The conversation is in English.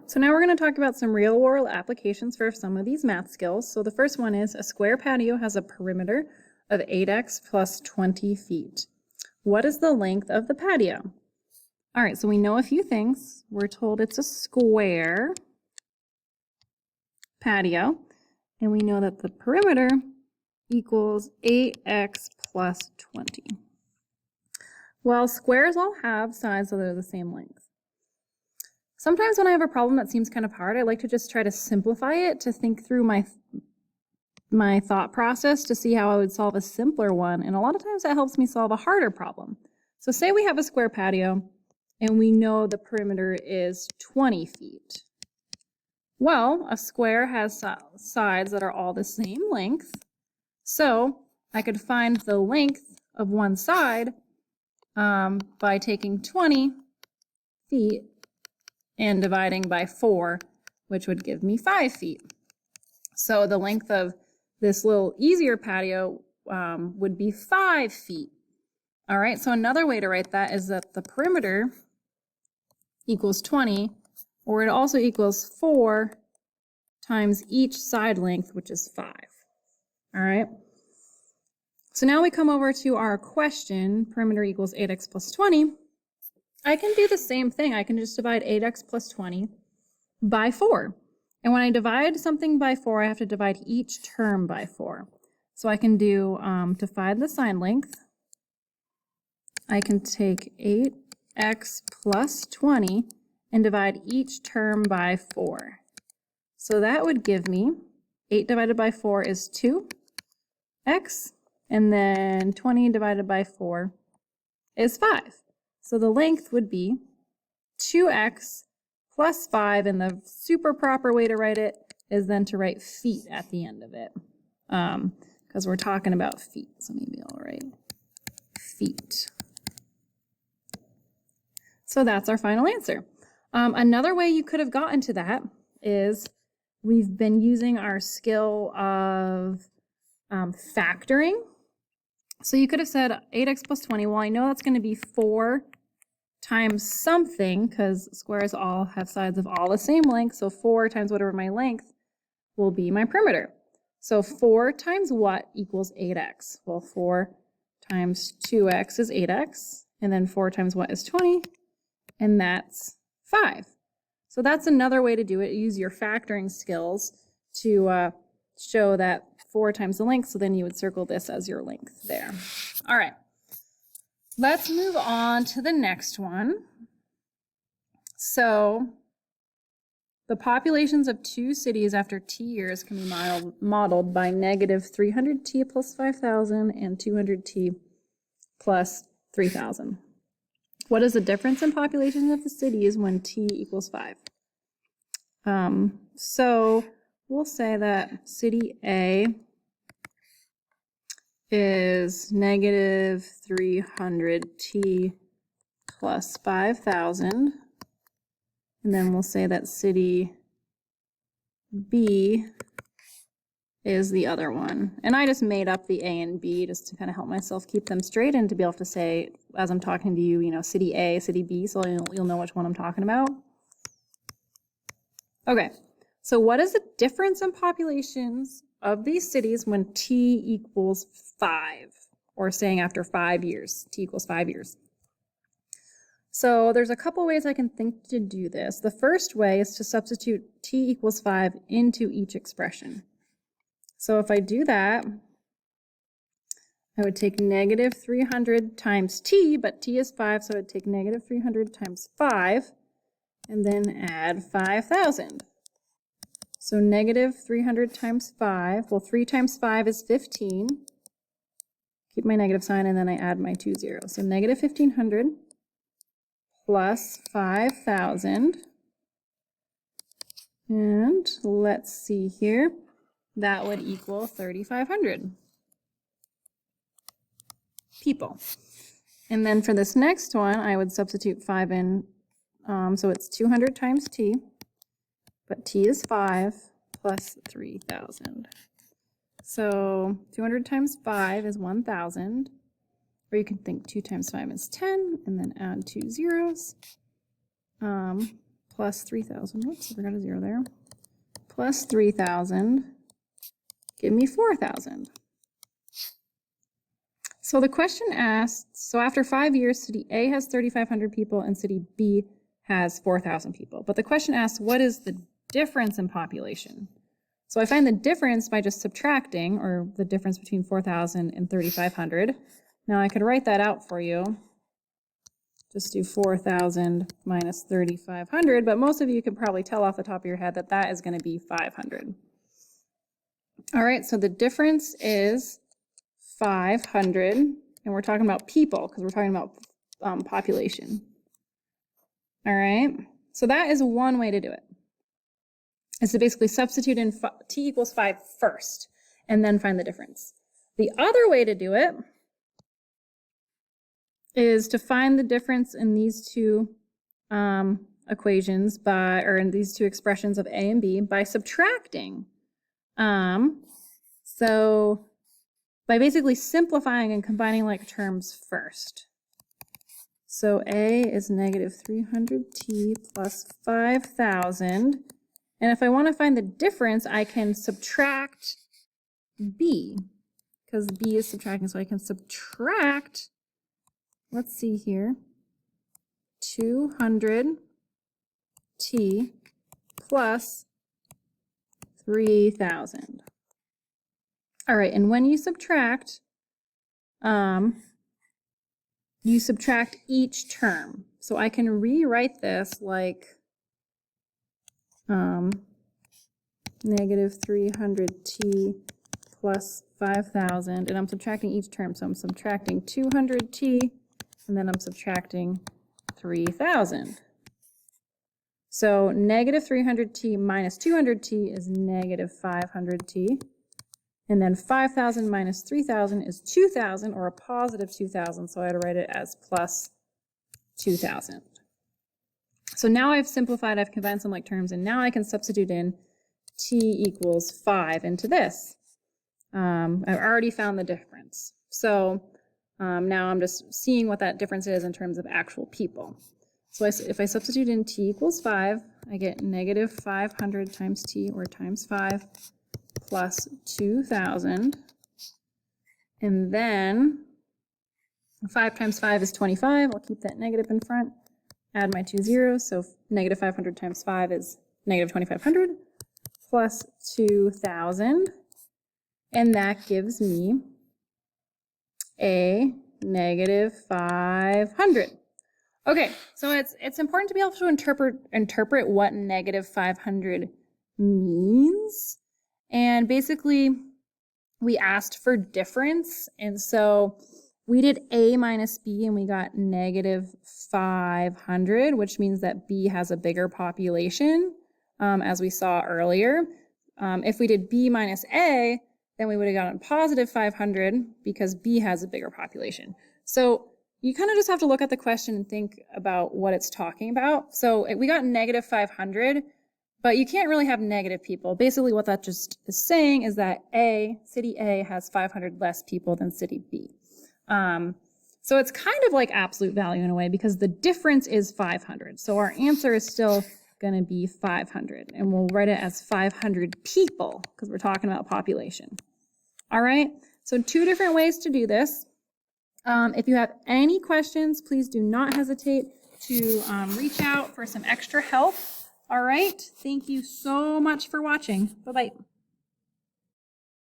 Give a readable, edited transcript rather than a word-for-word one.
So now we're going to talk about some real world applications for some of these math skills. So the first one is a square patio has a perimeter of 8x plus 20 feet. What is the length of the patio? All right, so we know a few things. We're told it's a square patio, and we know that the perimeter equals 8x plus 20. Well, squares all have sides that are the same length. Sometimes when I have a problem that seems kind of hard, I like to just try to simplify it to think through my thought process to see how I would solve a simpler one, and a lot of times that helps me solve a harder problem. So say we have a square patio, and we know the perimeter is 20 feet. Well, a square has sides that are all the same length, so I could find the length of one side by taking 20 feet and dividing by 4, which would give me 5 feet. So the length of this little easier patio would be 5 feet. All right, so another way to write that is that the perimeter equals 20, or it also equals 4 times each side length, which is 5. All right. So now we come over to our question, perimeter equals 8x plus 20. I can do the same thing. I can just divide 8x plus 20 by 4. And when I divide something by 4, I have to divide each term by 4. So I can do, to find the side length, I can take 8x plus 20 and divide each term by 4. So that would give me 8 divided by 4 is 2x, and then 20 divided by 4 is 5. So the length would be 2x plus 5, and the super proper way to write it is then to write feet at the end of it, because we're talking about feet. So maybe I'll write feet. So that's our final answer. Another way you could have gotten to that is we've been using our skill of factoring. So you could have said 8x plus 20. Well, I know that's going to be 4 times something, because squares all have sides of all the same length. So 4 times whatever my length will be my perimeter. So 4 times what equals 8x? Well, 4 times 2x is 8x. And then 4 times what is 20? And that's 5. So that's another way to do it. Use your factoring skills to show that 4 times the length. So then you would circle this as your length there. All right. Let's move on to the next one. So the populations of 2 cities after t years can be modeled by negative 300t plus 5,000 and 200t plus 3,000. What is the difference in populations of the cities when t equals 5? So we'll say that city A is negative 300t plus 5,000. And then we'll say that city B is the other one. And I just made up the A and B just to kind of help myself keep them straight and to be able to say, as I'm talking to you, you know, city A, city B, so you'll know which one I'm talking about. Okay, so what is the difference in populations of these cities when t equals 5, or saying after 5 years, t equals 5 years? So there's a couple ways I can think to do this. The first way is to substitute t equals 5 into each expression. So if I do that, I would take negative 300 times t, but t is 5, so I would take negative 300 times 5, and then add 5,000. So negative 300 times 5, well, 3 times 5 is 15. Keep my negative sign, and then I add my 2 zeros. So negative 1,500 plus 5,000. And let's see here. That would equal 3,500 people. And then for this next one, I would substitute 5 in. So it's 200 times t, but t is 5 plus 3,000. So 200 times 5 is 1,000. Or you can think 2 times 5 is 10, and then add 2 zeros. plus 3,000. Whoops, I forgot a 0 there. Plus 3,000. Give me 4,000. So the question asks, so after 5 years, city A has 3,500 people and city B has 4,000 people. But the question asks, what is the difference in population? So I find the difference by just subtracting, or the difference between 4,000 and 3,500. Now I could write that out for you. Just do 4,000 minus 3,500, but most of you could probably tell off the top of your head that that is going to be 500. All right, so the difference is 500, and we're talking about people because we're talking about population. All right, so that is one way to do it. Is to basically substitute in t equals 5 first, and then find the difference. The other way to do it is to find the difference in these two equations or in these two expressions of A and B by subtracting. So by basically simplifying and combining like terms first. So A is negative 300t plus 5,000. And if I want to find the difference, I can subtract B, because B is subtracting. So I can subtract, let's see here, 200t plus 3,000. All right, and when you subtract each term. So I can rewrite this like negative 300t plus 5,000, and I'm subtracting each term. So I'm subtracting 200t, and then I'm subtracting 3,000. So negative 300t minus 200t is negative 500t. And then 5,000 minus 3,000 is 2,000, or a positive 2,000. So I'd write it as plus 2,000. So now I've simplified, I've combined some like terms, and now I can substitute in t equals 5 into this. I've already found the difference. So now I'm just seeing what that difference is in terms of actual people. So if I substitute in t equals 5, I get negative 500 times t, or times 5, plus 2,000. And then 5 times 5 is 25. I'll keep that negative in front. Add my 2 zeros. So negative 500 times 5 is negative 2,500 plus 2,000. And that gives me a negative 500. Okay, so it's important to be able to interpret what negative 500 means. And basically, we asked for difference. And so we did A minus B, and we got negative 500, which means that B has a bigger population, as we saw earlier. If we did B minus A, then we would have gotten positive 500 because B has a bigger population. So you kind of just have to look at the question and think about what it's talking about. So we got negative 500, but you can't really have negative people. Basically what that just is saying is that city A has 500 less people than city B. So it's kind of like absolute value in a way because the difference is 500. So our answer is still going to be 500, and we'll write it as 500 people because we're talking about population. All right, so 2 different ways to do this. If you have any questions, please do not hesitate to reach out for some extra help. All right, thank you so much for watching. Bye-bye.